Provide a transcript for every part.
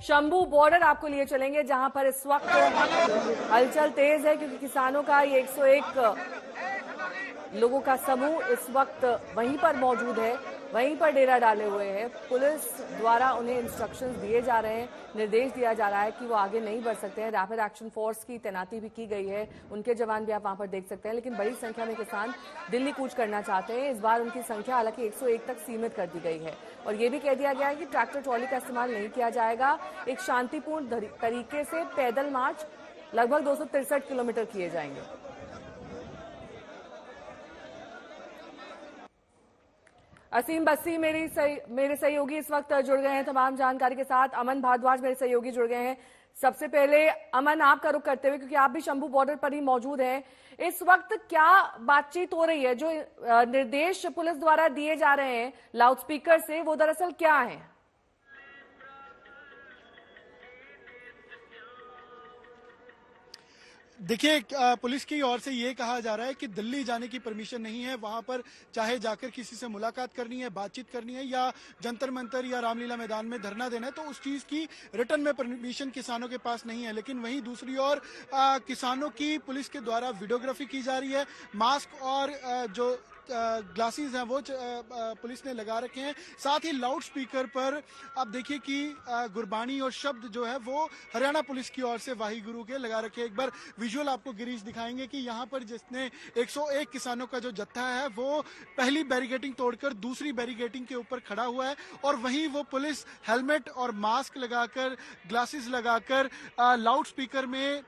Shambhu border आपको लिए चलेंगे, जहां पर इस वक्त हलचल तेज है क्योंकि किसानों का ये 101 लोगों का समूह इस वक्त वहीं पर मौजूद है, वहीं पर डेरा डाले हुए हैं। पुलिस द्वारा उन्हें इंस्ट्रक्शंस दिए जा रहे हैं, निर्देश दिया जा रहा है कि वो आगे नहीं बढ़ सकते हैं। रैपिड एक्शन फोर्स की तैनाती भी की गई है, उनके जवान भी आप वहां पर देख सकते हैं। लेकिन बड़ी संख्या में किसान दिल्ली कूच करना चाहते हैं। इस बार उनकी संख्या हालांकि 101 तक सीमित कर दी गई है और ये भी कह दिया गया है कि ट्रैक्टर ट्रॉली का इस्तेमाल नहीं किया जाएगा। एक शांतिपूर्ण तरीके से पैदल मार्च लगभग 263 किलोमीटर किए जाएंगे। असीम बस्सी मेरे सहयोगी इस वक्त जुड़ गए हैं तमाम जानकारी के साथ। अमन भारद्वाज मेरे सहयोगी जुड़ गए हैं। सबसे पहले अमन, आपका रुख करते हुए, क्योंकि आप भी शंभू बॉर्डर पर ही मौजूद हैं, इस वक्त क्या बातचीत हो रही है? जो निर्देश पुलिस द्वारा दिए जा रहे हैं लाउडस्पीकर से, वो दरअसल क्या है? देखिए, पुलिस की ओर से ये कहा जा रहा है कि दिल्ली जाने की परमिशन नहीं है। वहां पर चाहे जाकर किसी से मुलाकात करनी है, बातचीत करनी है या जंतर मंतर या रामलीला मैदान में धरना देना है, तो उस चीज की रिटर्न में परमिशन किसानों के पास नहीं है। लेकिन वहीं दूसरी ओर किसानों की पुलिस के द्वारा वीडियोग्राफी की जा रही है। मास्क और जो ग्लासेस हैं वो पुलिस ने लगा रखे हैं। साथ ही लाउड स्पीकर पर आप देखिए कि गुरबानी और शब्द जो है वो हरियाणा पुलिस की ओर से वाहिगुरु के लगा रखे हैं। एक बार विजुअल आपको गिरीश दिखाएंगे कि यहाँ पर जिसने 101 किसानों का जो जत्था है वो पहली बैरिकेडिंग तोड़कर दूसरी बैरिकेडिंग के ऊपर खड़ा हुआ है और वहीं वो पुलिस हेलमेट और मास्क लगाकर, ग्लासेस लगाकर, लाउड स्पीकर में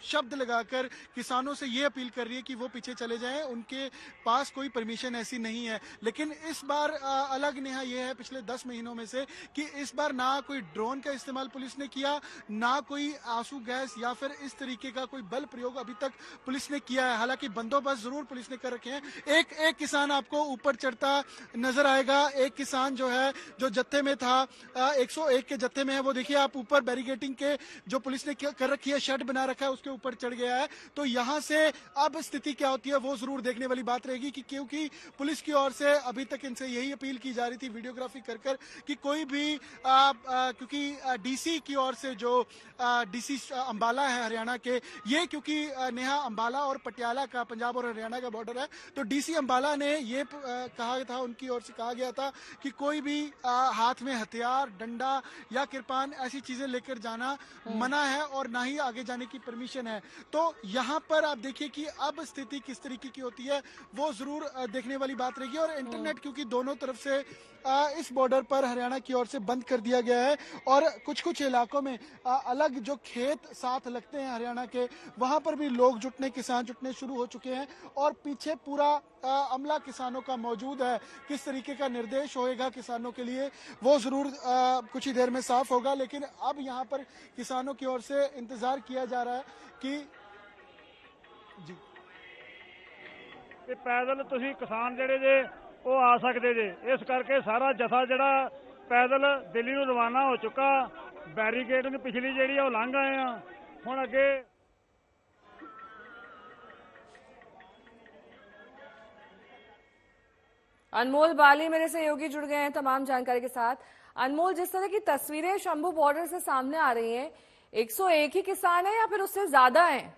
शब्द लगाकर किसानों से ये अपील कर रही है कि वो पीछे चले जाएं, उनके पास कोई परमिशन ऐसी नहीं है। लेकिन इस बार अलग नेहा यह है पिछले 10 महीनों में से कि इस बार ना कोई ड्रोन का इस्तेमाल पुलिस ने किया, ना कोई आंसू गैस या फिर इस तरीके का कोई बल प्रयोग अभी तक पुलिस ने किया है। हालांकि बंदोबस्त जरूर पुलिस ने कर रखे हैं। एक किसान आपको ऊपर चढ़ता नजर आएगा। एक किसान जो है, जो जत्थे में था, 101 के जत्थे में है, वो देखिए आप ऊपर बैरिकेडिंग के जो पुलिस ने कर रखी है, शेड बना रखा है, उसके ऊपर चढ़ गया है। तो यहां से अब स्थिति क्या होती है वो जरूर देखने वाली बात रहेगी कि क्योंकि पुलिस की ओर से अभी तक इनसे यही अपील की जा रही थी वीडियोग्राफी कर कि कोई भी क्योंकि डीसी की ओर से जो डीसी अंबाला है हरियाणा के, ये क्योंकि नेहा अंबाला और पटियाला का, पंजाब और हरियाणा का बॉर्डर है, तो डीसी अंबाला ने ये कहा था, उनकी ओर से कहा गया था कि कोई भी हाथ में हथियार, डंडा या किरपान ऐसी चीजें लेकर जाना मना है और ना ही आगे जाने की परमिशन है। तो यहाँ पर आप देखिए कि अब स्थिति किस तरीके की होती है वो जरूर देखने वाली बात रहेगी। और इंटरनेट क्योंकि दोनों तरफ से इस बॉर्डर पर हरियाणा की ओर से बंद कर दिया गया है और कुछ इलाकों में अलग जो खेत साथ लगते हैं हरियाणा के, वहां पर भी लोग किसान जुटने शुरू हो चुके हैं और पीछे पूरा अमला किसानों का मौजूद है। किस तरीके का निर्देश होएगा किसानों के लिए वो जरूर कुछ ही देर में साफ होगा। लेकिन अब यहाँ पर किसानों की ओर से इंतजार किया जा रहा है कि जी पैदल तुसी किसान जिहड़े जे वो आ सकते जे, इस करके सारा जथा जिहड़ा पैदल दिल्ली नूं रवाना हो चुका। बैरीकेड पिछली जिहड़ी वो लंघ आए हैं, हुण अगे अनमोल बाली मेरे सहयोगी जुड़ गए हैं तमाम जानकारी के साथ। अनमोल, जिस तरह की तस्वीरें शंभू बॉर्डर से सामने आ रही हैं, 101 ही किसान है या फिर उससे ज्यादा हैं?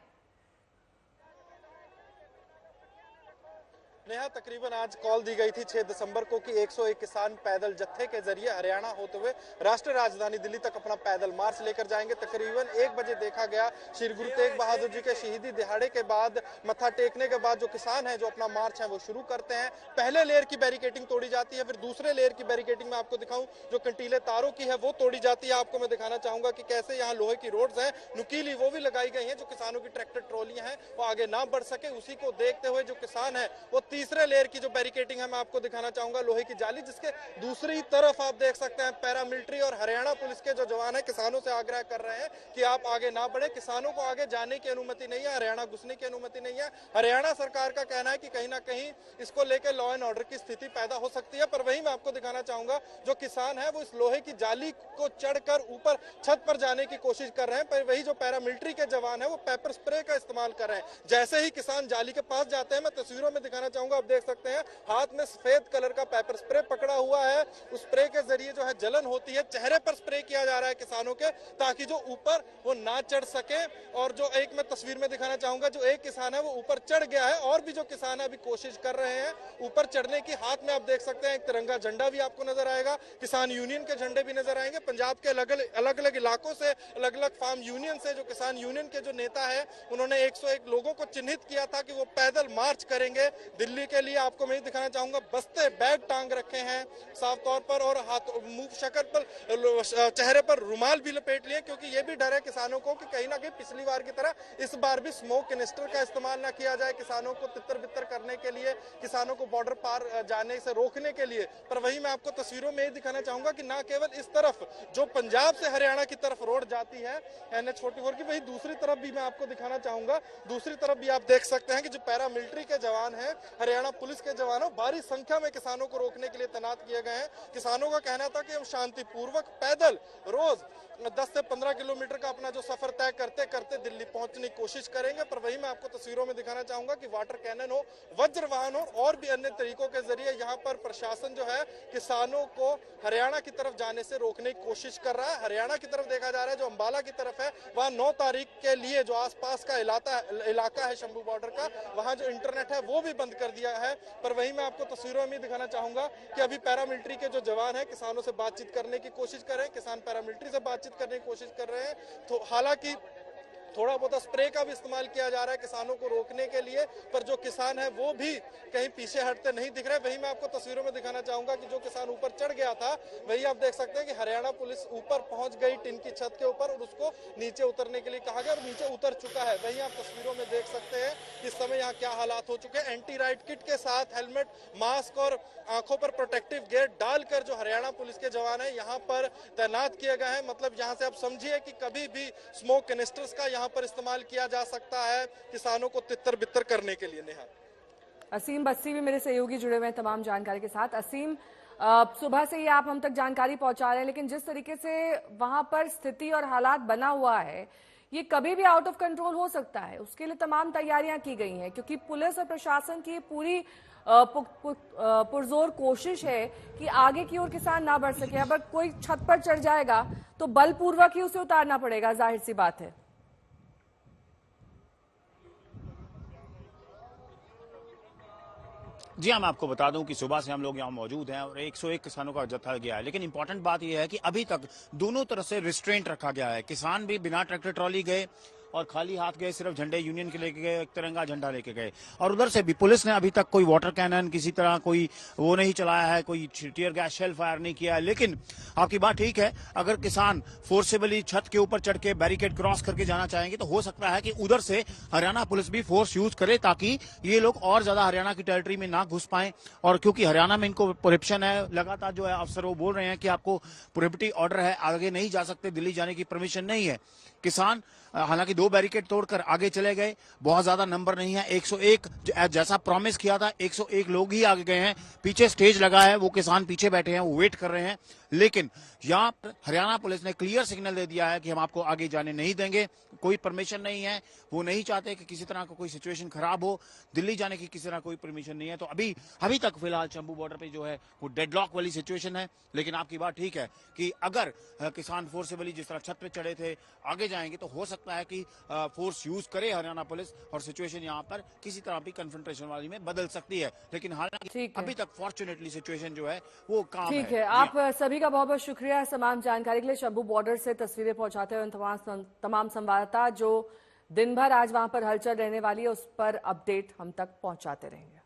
नेहा, तकरीबन आज कॉल दी गई थी 6 दिसंबर को कि 101 किसान पैदल जत्थे के जरिए हरियाणा होते हुए राष्ट्रीय राजधानी दिल्ली तक अपना पैदल मार्च लेकर जाएंगे। तकरीबन 1 बजे देखा गया, श्री गुरु तेग बहादुर जी के शहीदी दिहाड़े के बाद, मत्था टेकने के बाद जो किसान है जो अपना मार्च है वो शुरू करते हैं। पहले लेयर की बैरिकेडिंग तोड़ी जाती है, फिर दूसरे लेयर की बैरिकेडिंग में आपको दिखाऊं जो कंटीले तारों की है वो तोड़ी जाती है। आपको मैं दिखाना चाहूंगा कि कैसे यहाँ लोहे की रोड्स हैं, नुकीली, वो भी लगाई गई है, जो किसानों की ट्रैक्टर ट्रॉलियां हैं वो आगे ना बढ़ सके। उसी को देखते हुए जो किसान है वो तीसरे लेयर की जो बैरिकेडिंग है मैं आपको दिखाना चाहूंगा, लोहे की जाली, जिसके दूसरी तरफ आप देख सकते हैं पैरामिलिट्री और हरियाणा पुलिस के जो जवान है किसानों से आग्रह कर रहे हैं कि आप आगे ना बढ़े। किसानों को आगे जाने की अनुमति नहीं है, हरियाणा घुसने की अनुमति नहीं है। हरियाणा सरकार का कहना है कि कहीं ना कहीं इसको लेकर लॉ एंड ऑर्डर की स्थिति पैदा हो सकती है। पर वहीं मैं आपको दिखाना चाहूंगा जो किसान है वो इस लोहे की जाली को चढ़कर ऊपर छत पर जाने की कोशिश कर रहे हैं, पर वही जो पैरामिलिट्री के जवान है वो पेपर स्प्रे का इस्तेमाल कर रहे हैं। जैसे ही किसान जाली के पास जाते हैं, मैं तस्वीरों में दिखाना चाहूंगा चाहूंगा। आप देख सकते हैं हाथ में सफेद कलर का पेपर स्प्रे पकड़ा हुआ है, उस स्प्रे के जरिए जो है जलन होती है, चेहरे पर स्प्रे किया जा रहा है किसानों के, ताकि जो ऊपर वो ना चढ़ सके। और जो एक मैं तस्वीर में दिखाना चाहूंगा, जो एक किसान है वो ऊपर चढ़ गया है और भी जो किसान है अभी कोशिश कर रहे हैं ऊपर चढ़ने की। हाथ में आप देख सकते हैं एक तिरंगा झंडा भी आपको नजर आएगा, किसान यूनियन के झंडे भी नजर आएंगे। पंजाब के अलग अलग इलाकों से, अलग अलग फार्म यूनियन से जो किसान यूनियन के जो नेता है उन्होंने 101 लोगों को चिन्हित किया था कि वो पैदल मार्च करेंगे दिल्ली के लिए। आपको मैं दिखाना चाहूंगा, बस्ते बैग टांग रखे हैं साफ तौर पर और हाथ मुंह शक्ल पर चेहरे पर रुमाल भी लपेट लिए, क्योंकि ये भी डर है किसानों को कि कहीं ना कहीं पिछली बार की तरह इस बार भी स्मोक कैनिस्टर का इस्तेमाल ना किया जाए किसानों को तितर बितर करने के लिए, किसानों को बॉर्डर पार जाने से रोकने के लिए। पर वही मैं आपको तस्वीरों में ये दिखाना चाहूंगा कि ना केवल इस तरफ जो पंजाब से हरियाणा की तरफ रोड जाती है NH44 की, वही दूसरी तरफ भी मैं आपको दिखाना चाहूंगा। दूसरी तरफ भी आप देख सकते हैं कि जो पैरामिलिट्री के जवान हैं, हरियाणा पुलिस के जवानों, भारी संख्या में किसानों को रोकने के लिए तैनात किए गए हैं। किसानों का कहना था कि हम शांतिपूर्वक पैदल रोज 10 से 15 किलोमीटर का अपना जो सफर तय करते करते दिल्ली पहुंचने की कोशिश करेंगे। पर वही मैं आपको तस्वीरों में दिखाना चाहूंगा कि वाटर कैनन हो, वज्र वाहन हो और भी अन्य तरीकों के जरिए यहाँ पर प्रशासन जो है किसानों को हरियाणा की तरफ जाने से रोकने की कोशिश कर रहा है। हरियाणा की तरफ देखा जा रहा है, जो अंबाला की तरफ है, वहाँ 9 तारीख के लिए जो आसपास का इलाका है शंभू बॉर्डर का, वहाँ जो इंटरनेट है वो भी बंद कर दिया है। पर वही मैं आपको तस्वीरों में दिखाना चाहूंगा कि अभी पैरामिलिट्री के जो जवान है किसानों से बातचीत करने की कोशिश कर रहे हैं, किसान पैरामिलिट्री से बातचीत करने की कोशिश कर रहे हैं। तो हालांकि थोड़ा बहुत स्प्रे का भी इस्तेमाल किया जा रहा है किसानों को रोकने के लिए, पर जो किसान है वो भी कहीं पीछे हटते नहीं दिख रहे। वही मैं आपको तस्वीरों में दिखाना चाहूंगा कि जो किसान ऊपर चढ़ गया था, वही आप देख सकते हैं कि हरियाणा पुलिस ऊपर पहुंच गई टिन की छत के ऊपर और उसको नीचे उतरने के लिए कहा गया और नीचे उतर चुका है। वही आप तस्वीरों में देख सकते हैं इस समय यहाँ क्या हालात हो चुके हैं। एंटी राइट किट के साथ हेलमेट, मास्क और आंखों पर प्रोटेक्टिव गेयर डालकर जो हरियाणा पुलिस के जवान है यहाँ पर तैनात किए गए हैं। मतलब यहाँ से आप समझिए कि कभी भी स्मोक कैनिस्टर्स का यहाँ पर इस्तेमाल किया जा सकता है किसानों को तितर बितर करने के लिए। नेहा, असीम बस्सी भी मेरे सहयोगी जुड़े हुए हैं तमाम जानकारी के साथ। असीम, सुबह से ही आप हम तक जानकारी पहुंचा रहे हैं, लेकिन जिस तरीके से वहां पर स्थिति और हालात बना हुआ है, ये कभी भी आउट ऑफ कंट्रोल हो सकता है। उसके लिए तमाम तैयारियां की गई हैं, क्योंकि पुलिस और प्रशासन की पूरी पुरजोर कोशिश है कि आगे की ओर किसान ना बढ़ सके। अगर कोई छत पर चढ़ जाएगा तो बलपूर्वक ही उसे उतारना पड़ेगा, जाहिर सी बात है। जी हाँ, मैं आपको बता दूं कि सुबह से हम लोग यहाँ मौजूद हैं और 101 किसानों का जत्था गया है। लेकिन इंपॉर्टेंट बात यह है कि अभी तक दोनों तरफ से रिस्ट्रेंट रखा गया है। किसान भी बिना ट्रैक्टर ट्रॉली गए और खाली हाथ गए, सिर्फ झंडे यूनियन के लेके गए, एक तिरंगा झंडा लेके गए। और उधर से भी पुलिस ने अभी तक कोई वाटर कैनन, किसी तरह कोई वो नहीं चलाया है, कोई टीयर गैस शेल फायर नहीं किया है। लेकिन आपकी बात ठीक है, अगर किसान फोर्सेबली छत के ऊपर चढ़ के बैरिकेड क्रॉस करके जाना चाहेंगे तो हो सकता है कि उधर से हरियाणा पुलिस भी फोर्स यूज करे, ताकि ये लोग और ज्यादा हरियाणा की टेरिटरी में ना घुस पाए। और क्योंकि हरियाणा में इनको प्रोहिबिशन है, लगातार जो है अफसर वो बोल रहे हैं कि आपको प्रोहिबिटिव ऑर्डर है, आगे नहीं जा सकते, दिल्ली जाने की परमिशन नहीं है। किसान हालांकि 2 बैरिकेड तोड़कर आगे चले गए, बहुत ज्यादा नंबर नहीं है, 101 जैसा प्रॉमिस किया था 101 लोग ही आगे गए हैं। पीछे स्टेज लगा है, वो किसान पीछे बैठे हैं, वो वेट कर रहे हैं। लेकिन यहाँ पर हरियाणा पुलिस ने क्लियर सिग्नल दे दिया है कि हम आपको आगे जाने नहीं देंगे, कोई परमिशन नहीं है। वो नहीं चाहते कि किसी तरह का कोई सिचुएशन खराब हो, दिल्ली जाने की किसी तरह कोई परमिशन नहीं है। तो अभी तक फिलहाल शंभू बॉर्डर पे जो है वो डेडलॉक वाली सिचुएशन है। लेकिन आपकी बात ठीक है कि अगर किसान फोर्सेबली जिस तरह छत पे चढ़े थे आगे जाएंगे तो हो सकता है कि फोर्स यूज करे हरियाणा पुलिस और सिचुएशन यहाँ पर किसी तरह की कन्फ्रंटेशन वाली में बदल सकती है। लेकिन हालांकि अभी तक फॉर्चुनेटली सिचुएशन जो है वो काम है। ठीक है, आप सभी का बहुत बहुत शुक्रिया तमाम जानकारी के लिए। शंभू बॉर्डर से तस्वीरें पहुंचाते हुए तमाम संवाददाता जो दिन भर आज वहां पर हलचल रहने वाली है उस पर अपडेट हम तक पहुंचाते रहेंगे।